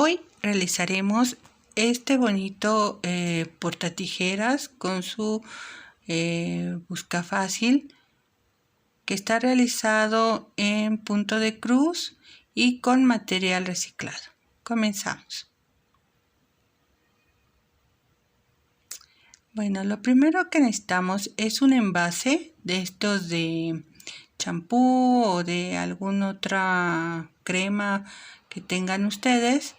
Hoy realizaremos este bonito portatijeras con su busca fácil, que está realizado en punto de cruz y con material reciclado. Comenzamos. Bueno, lo primero que necesitamos es un envase de estos de champú o de alguna otra crema que tengan ustedes,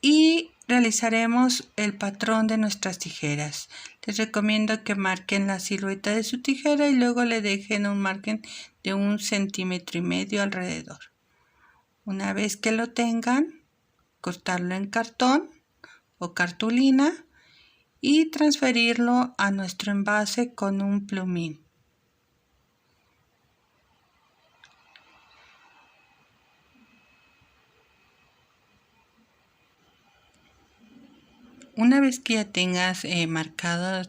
y realizaremos el patrón de nuestras tijeras. Les recomiendo que marquen la silueta de su tijera y luego le dejen un margen de 1,5 centímetros alrededor. Una vez que lo tengan, cortarlo en cartón o cartulina y transferirlo a nuestro envase con un plumín. Una vez que ya tengas marcado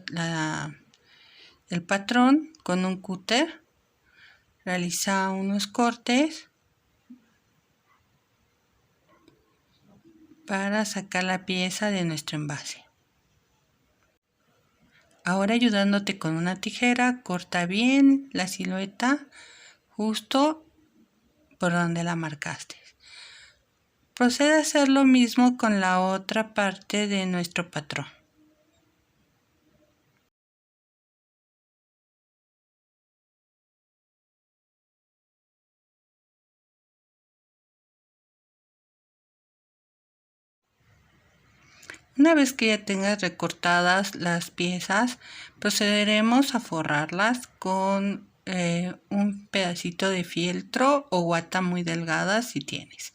el patrón con un cúter, realiza unos cortes para sacar la pieza de nuestro envase. Ahora, ayudándote con una tijera, corta bien la silueta justo por donde la marcaste. Procede a hacer lo mismo con la otra parte de nuestro patrón. Una vez que ya tengas recortadas las piezas, procederemos a forrarlas con un pedacito de fieltro o guata muy delgada si tienes.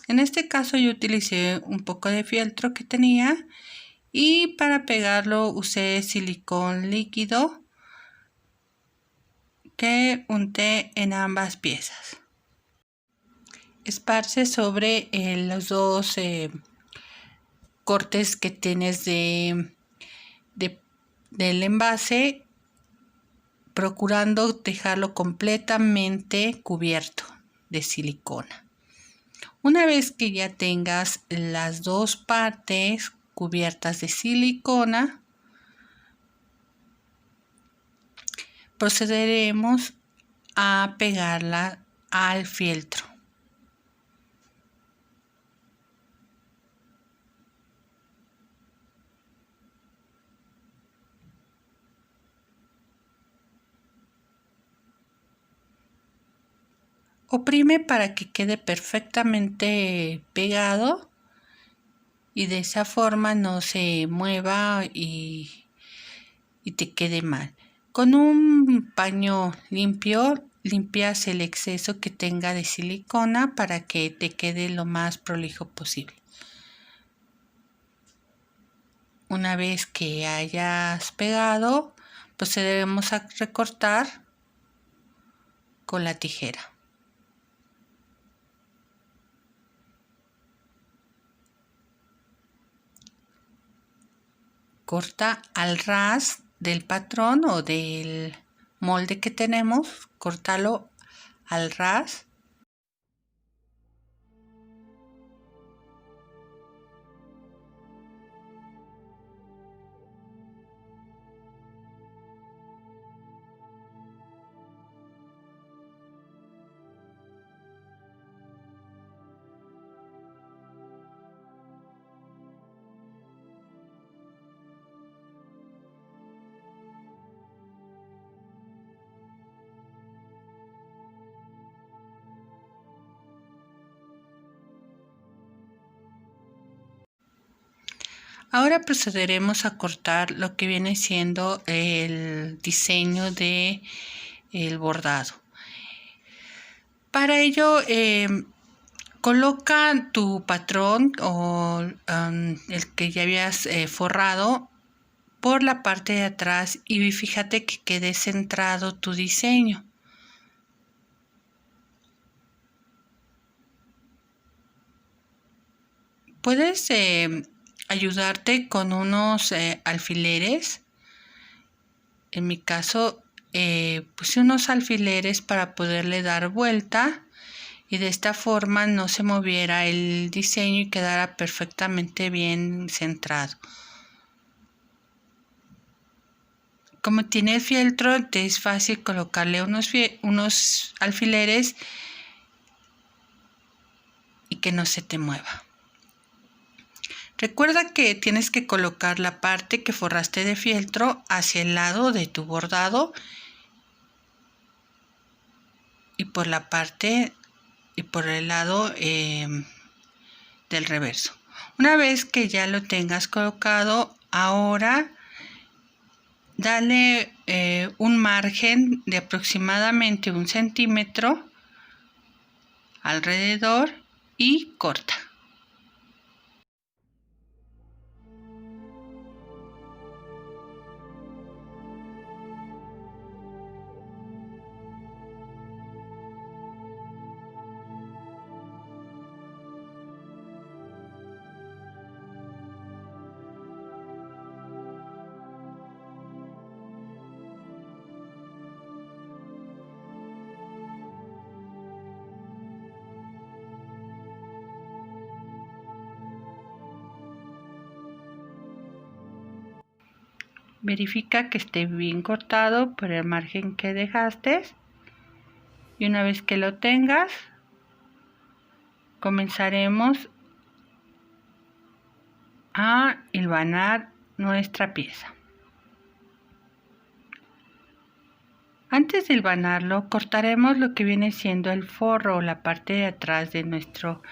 En este caso yo utilicé un poco de fieltro que tenía, y para pegarlo usé silicón líquido que unté en ambas piezas. Esparce sobre los dos cortes que tienes del envase, procurando dejarlo completamente cubierto de silicona. Una vez que ya tengas las dos partes cubiertas de silicona, procederemos a pegarla al fieltro. Oprime para que quede perfectamente pegado y de esa forma no se mueva y te quede mal. Con un paño limpio limpias el exceso que tenga de silicona para que te quede lo más prolijo posible. Una vez que hayas pegado, procedemos a recortar con la tijera. Corta al ras del patrón o del molde que tenemos, córtalo al ras. Ahora procederemos a cortar lo que viene siendo el diseño de el bordado. Para ello, coloca tu patrón o el que ya habías forrado por la parte de atrás y fíjate que quede centrado tu diseño. Puedes ayudarte con unos alfileres. En mi caso puse unos alfileres para poderle dar vuelta y de esta forma no se moviera el diseño y quedara perfectamente bien centrado. Como tiene el fieltro, te es fácil colocarle unos alfileres y que no se te mueva. Recuerda que tienes que colocar la parte que forraste de fieltro hacia el lado de tu bordado y por la parte y por el lado del reverso. Una vez que ya lo tengas colocado, ahora dale un margen de aproximadamente 1 centímetro alrededor y corta. Verifica que esté bien cortado por el margen que dejaste y una vez que lo tengas, comenzaremos a hilvanar nuestra pieza. Antes de hilvanarlo, cortaremos lo que viene siendo el forro o la parte de atrás de nuestro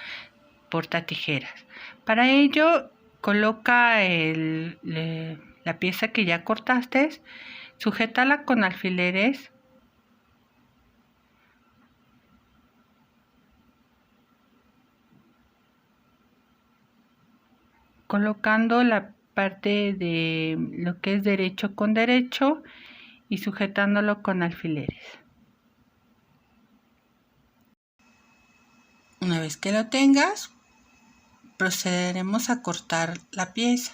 portatijeras. Para ello, coloca la pieza que ya cortaste, sujétala con alfileres colocando la parte de lo que es derecho con derecho y sujetándolo con alfileres. Una vez que lo tengas, procederemos a cortar la pieza.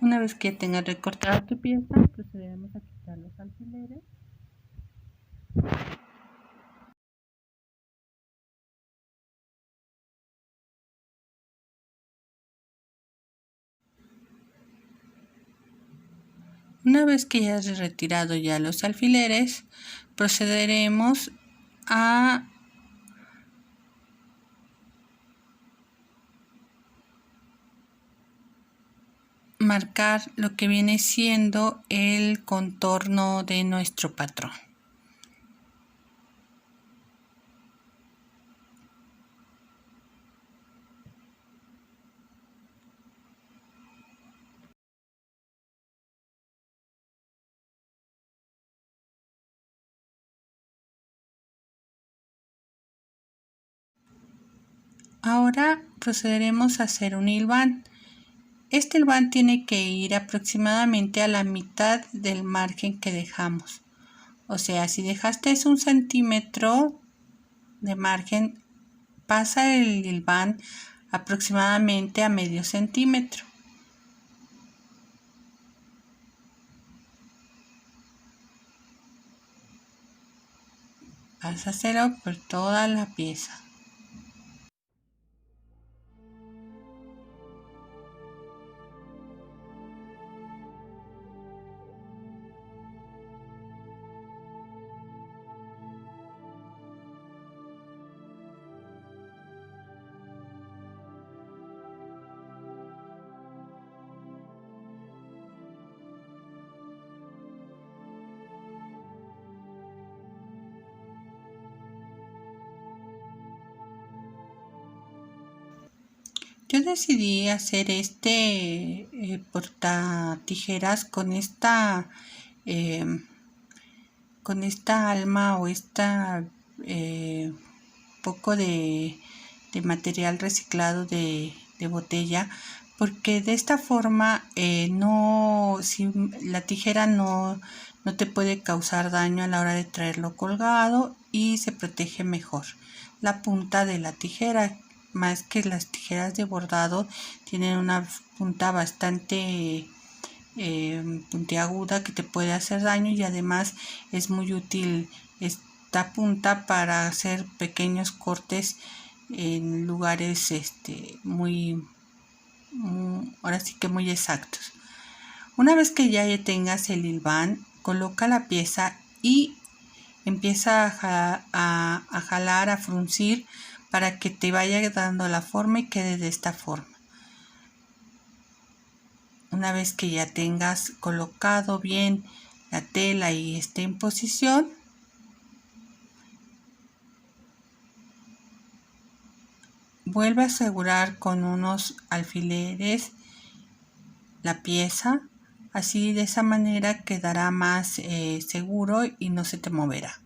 Una vez que tengas recortada tu pieza, procederemos a quitar los alfileres. Una vez que ya hayas retirado ya los alfileres, procederemos a marcar lo que viene siendo el contorno de nuestro patrón. Ahora procederemos a hacer un hilván. Este hilván tiene que ir aproximadamente a la mitad del margen que dejamos. O sea, si dejaste 1 centímetro de margen, pasa el hilván aproximadamente a medio centímetro. Vas a hacerlo por toda la pieza. Yo decidí hacer este portatijeras con esta alma o esta poco de material reciclado de botella, porque de esta forma si la tijera no te puede causar daño a la hora de traerlo colgado y se protege mejor la punta de la tijera. más que las tijeras de bordado tienen una punta bastante puntiaguda que te puede hacer daño, y además es muy útil esta punta para hacer pequeños cortes en lugares ahora sí que muy exactos. Una vez que ya tengas el hilván, coloca la pieza y empieza a jalar, a fruncir para que te vaya dando la forma y quede de esta forma. Una vez que ya tengas colocado bien la tela y esté en posición, vuelve a asegurar con unos alfileres la pieza, así de esa manera quedará más seguro y no se te moverá.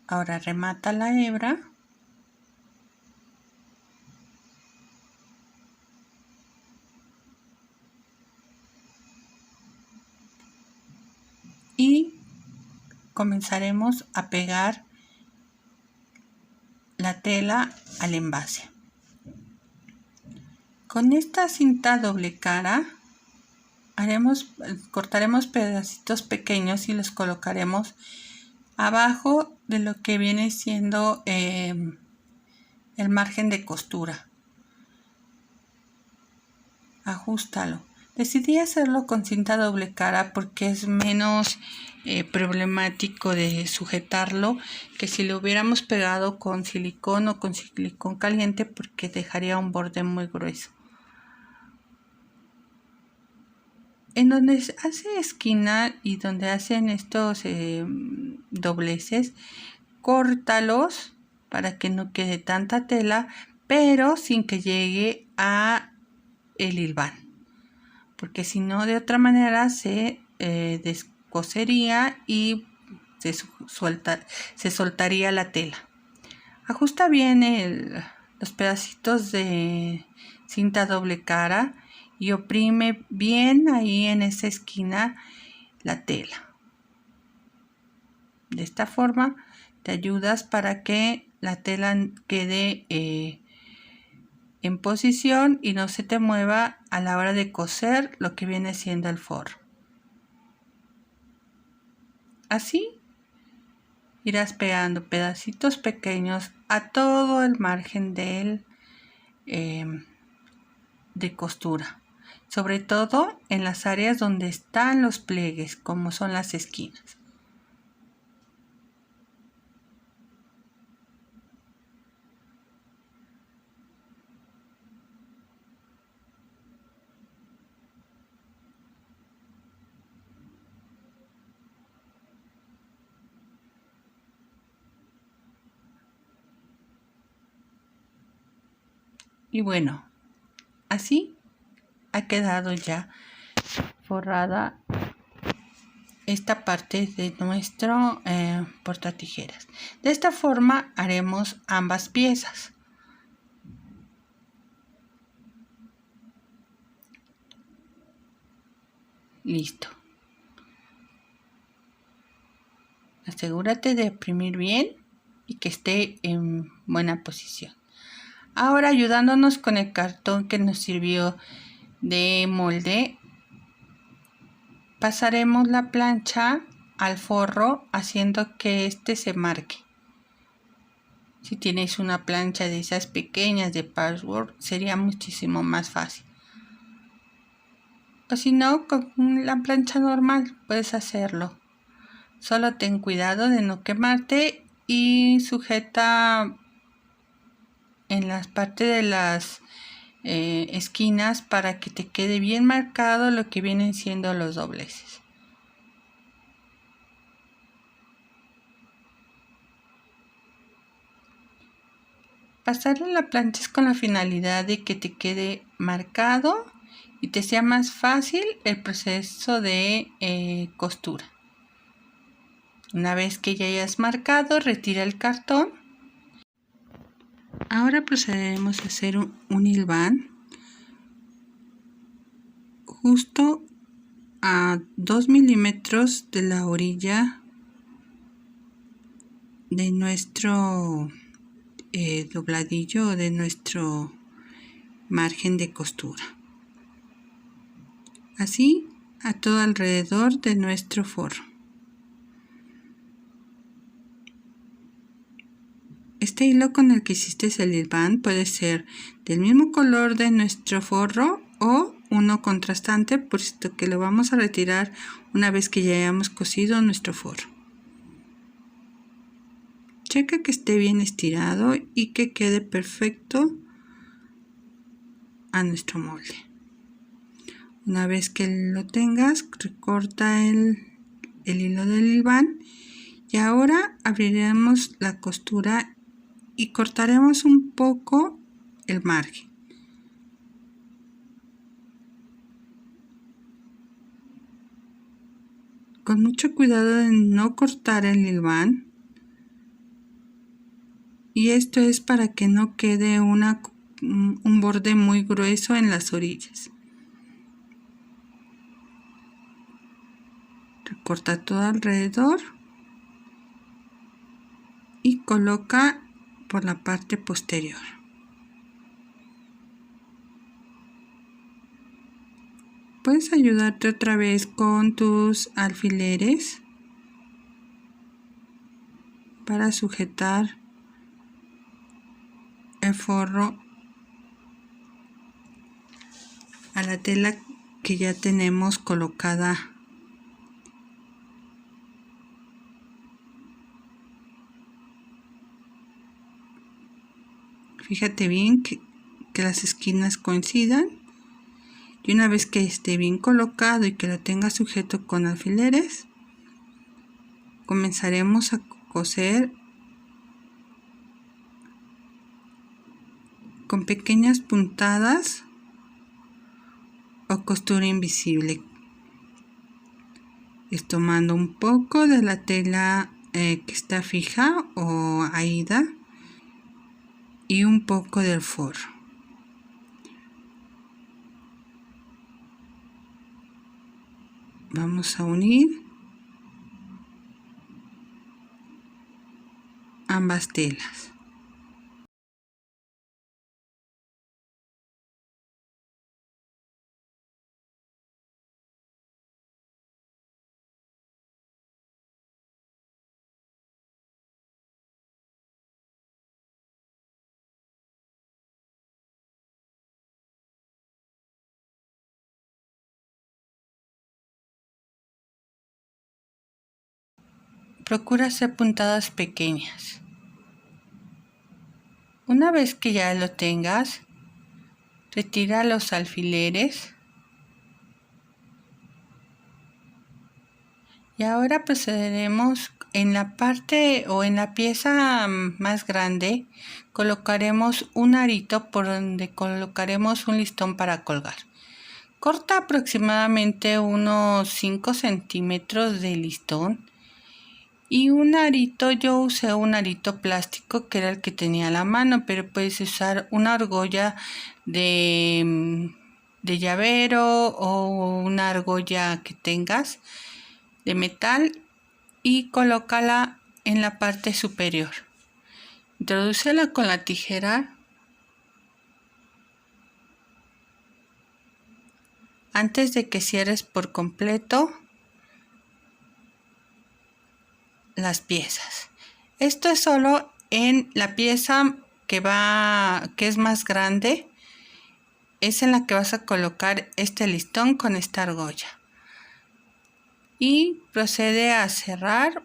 Ahora remata la hebra y comenzaremos a pegar la tela al envase. Con esta cinta doble cara cortaremos pedacitos pequeños y los colocaremos abajo de lo que viene siendo el margen de costura. Ajústalo. Decidí hacerlo con cinta doble cara porque es menos problemático de sujetarlo que si lo hubiéramos pegado con silicón o con silicón caliente, porque dejaría un borde muy grueso. En donde hace esquina y donde hacen estos dobleces, córtalos para que no quede tanta tela, pero sin que llegue a el hilván, porque si no, de otra manera se descosería y se soltaría la tela. Ajusta bien los pedacitos de cinta doble cara y oprime bien ahí en esa esquina la tela. De esta forma te ayudas para que la tela quede en posición y no se te mueva a la hora de coser lo que viene siendo el forro. Así irás pegando pedacitos pequeños a todo el margen de costura, sobre todo en las áreas donde están los pliegues, como son las esquinas. Y bueno, así ha quedado ya forrada esta parte de nuestro portatijeras. De esta forma haremos ambas piezas. Listo. Asegúrate de imprimir bien y que esté en buena posición. Ahora, ayudándonos con el cartón que nos sirvió de molde, pasaremos la plancha al forro haciendo que este se marque. Si tienes una plancha de esas pequeñas de patchwork, sería muchísimo más fácil. O si no, con la plancha normal puedes hacerlo. Solo ten cuidado de no quemarte y sujeta en las partes de las esquinas para que te quede bien marcado lo que vienen siendo los dobleces. pasarle la plancha es con la finalidad de que te quede marcado y te sea más fácil el proceso de costura. Una vez que ya hayas marcado, retira el cartón. Ahora procederemos a hacer un hilván justo a 2 milímetros de la orilla de nuestro dobladillo o de nuestro margen de costura. Así a todo alrededor de nuestro forro. Este hilo con el que hiciste el hilván puede ser del mismo color de nuestro forro o uno contrastante, puesto que lo vamos a retirar una vez que ya hayamos cosido nuestro forro. Checa que esté bien estirado y que quede perfecto a nuestro molde. Una vez que lo tengas, recorta el hilo del hilván y ahora abriremos la costura y cortaremos un poco el margen. Con mucho cuidado de no cortar el hilván, y esto es para que no quede un borde muy grueso en las orillas. Recorta todo alrededor y coloca por la parte posterior. Puedes ayudarte otra vez con tus alfileres para sujetar el forro a la tela que ya tenemos colocada. Fíjate bien que las esquinas coincidan, y una vez que esté bien colocado y que lo tenga sujeto con alfileres, comenzaremos a coser con pequeñas puntadas o costura invisible, es tomando un poco de la tela que está fija o aída y un poco del forro. Vamos a unir ambas telas. Procura hacer puntadas pequeñas. Una vez que ya lo tengas, retira los alfileres y ahora procederemos en la parte o en la pieza más grande. Colocaremos un arito por donde colocaremos un listón para colgar. Corta aproximadamente unos 5 centímetros de listón. Y un arito, yo usé un arito plástico que era el que tenía a la mano, pero puedes usar una argolla de llavero o una argolla que tengas de metal y colócala en la parte superior. Introdúcela con la tijera antes de que cierres por completo las piezas. Esto es solo en la pieza que es más grande, es en la que vas a colocar este listón con esta argolla y procede a cerrar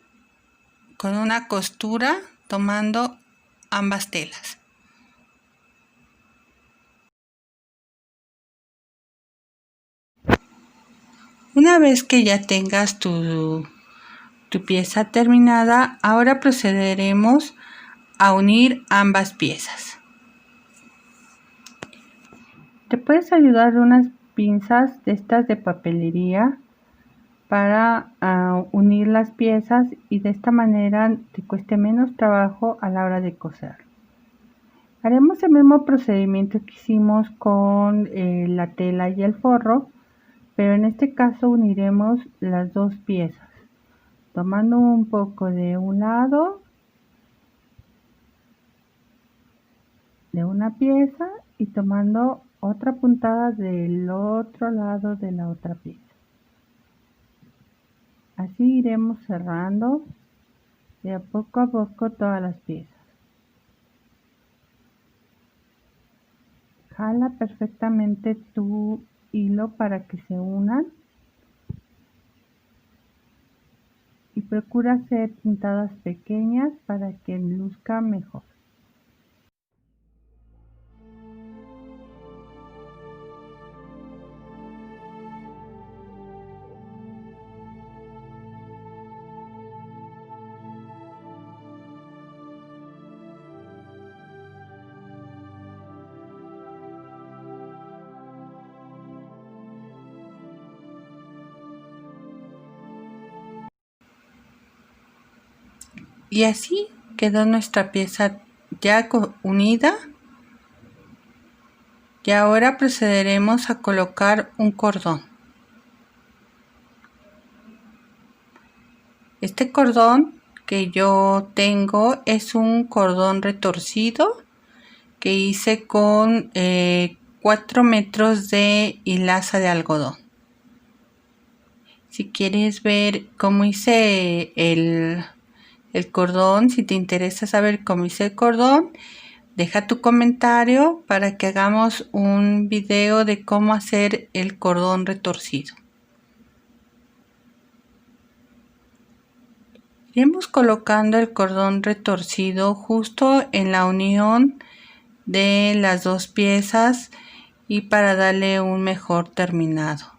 con una costura tomando ambas telas. Una vez que ya tengas tu pieza terminada, ahora procederemos a unir ambas piezas. Te puedes ayudar de unas pinzas de estas de papelería para unir las piezas y de esta manera te cueste menos trabajo a la hora de coser. Haremos el mismo procedimiento que hicimos con la tela y el forro, pero en este caso uniremos las dos piezas, tomando un poco de un lado de una pieza y tomando otra puntada del otro lado de la otra pieza. Así iremos cerrando de a poco todas las piezas. Jala perfectamente tu hilo para que se unan y procura hacer puntadas pequeñas para que luzca mejor. Y así quedó nuestra pieza ya unida. Y ahora procederemos a colocar un cordón. Este cordón que yo tengo es un cordón retorcido que hice con 4 metros de hilaza de algodón. Si quieres ver cómo hice el cordón, si te interesa saber cómo hice el cordón, deja tu comentario para que hagamos un video de cómo hacer el cordón retorcido. Iremos colocando el cordón retorcido justo en la unión de las dos piezas y para darle un mejor terminado.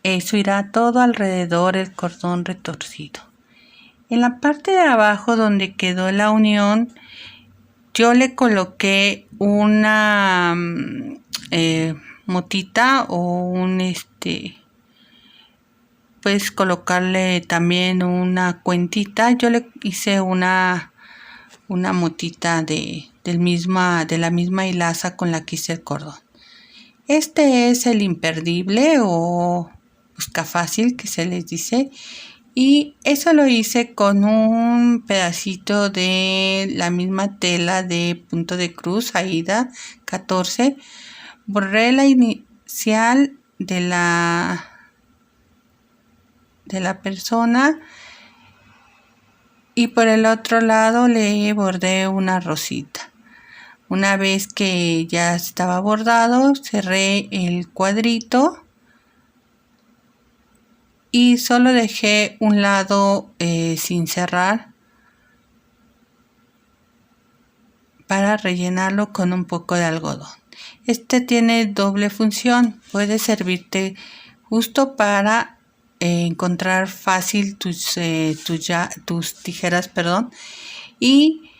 Eso irá todo alrededor del cordón retorcido. En la parte de abajo donde quedó la unión, yo le coloqué una motita o un puedes colocarle también una cuentita. Yo le hice una motita de la misma hilaza con la que hice el cordón. Este es el imperdible o busca fácil que se les dice, y eso lo hice con un pedacito de la misma tela de punto de cruz Aida 14. Borré la inicial de la persona y por el otro lado le bordé una rosita. Una vez que ya estaba bordado, cerré el cuadrito y solo dejé un lado sin cerrar para rellenarlo con un poco de algodón. Este tiene doble función, puede servirte justo para encontrar fácil tus tijeras, y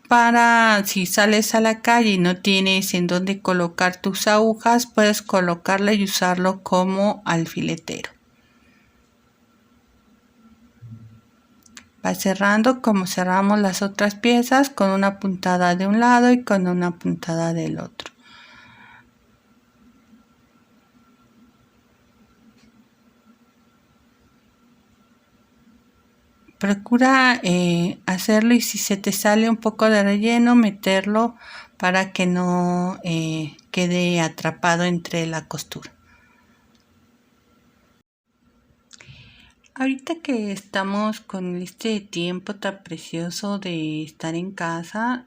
para si sales a la calle y no tienes en dónde colocar tus agujas, puedes colocarla y usarlo como alfiletero. Va cerrando como cerramos las otras piezas, con una puntada de un lado y con una puntada del otro. Procura hacerlo, y si se te sale un poco de relleno, meterlo para que no quede atrapado entre la costura. Ahorita que estamos con este tiempo tan precioso de estar en casa,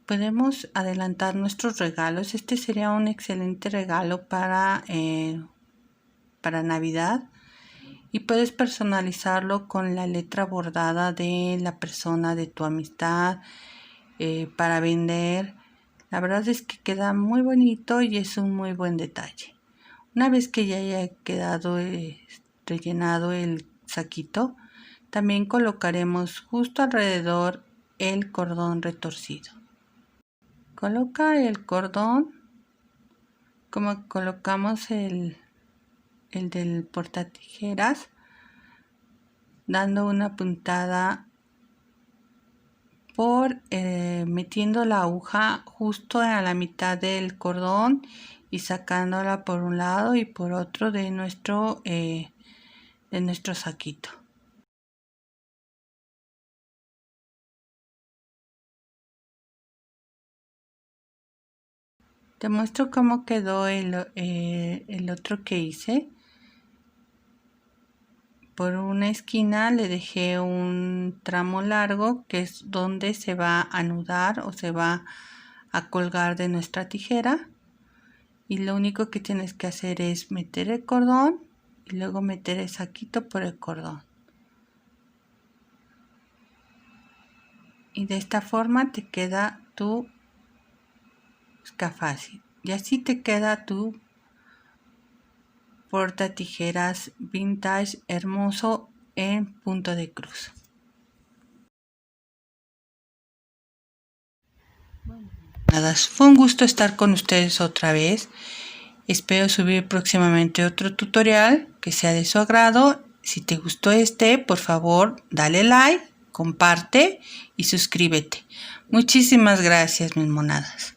podemos adelantar nuestros regalos. Este sería un excelente regalo para Navidad, y puedes personalizarlo con la letra bordada de la persona de tu amistad para vender. La verdad es que queda muy bonito y es un muy buen detalle. Una vez que ya haya quedado rellenado el saquito, también colocaremos justo alrededor el cordón retorcido. coloca el cordón como colocamos el del portatijeras, dando una puntada por metiendo la aguja justo a la mitad del cordón y sacándola por un lado y por otro de nuestro saquito. Te muestro cómo quedó el otro que hice. Por una esquina le dejé un tramo largo que es donde se va a anudar o se va a colgar de nuestra tijera, y lo único que tienes que hacer es meter el cordón y luego meter el saquito por el cordón, y de esta forma te queda tu escafácil, y así te queda tu porta tijeras vintage hermoso en punto de cruz. Nada, fue un gusto estar con ustedes otra vez. Espero subir próximamente otro tutorial que sea de su agrado. Si te gustó por favor, dale like, comparte y suscríbete. Muchísimas gracias, mis monadas.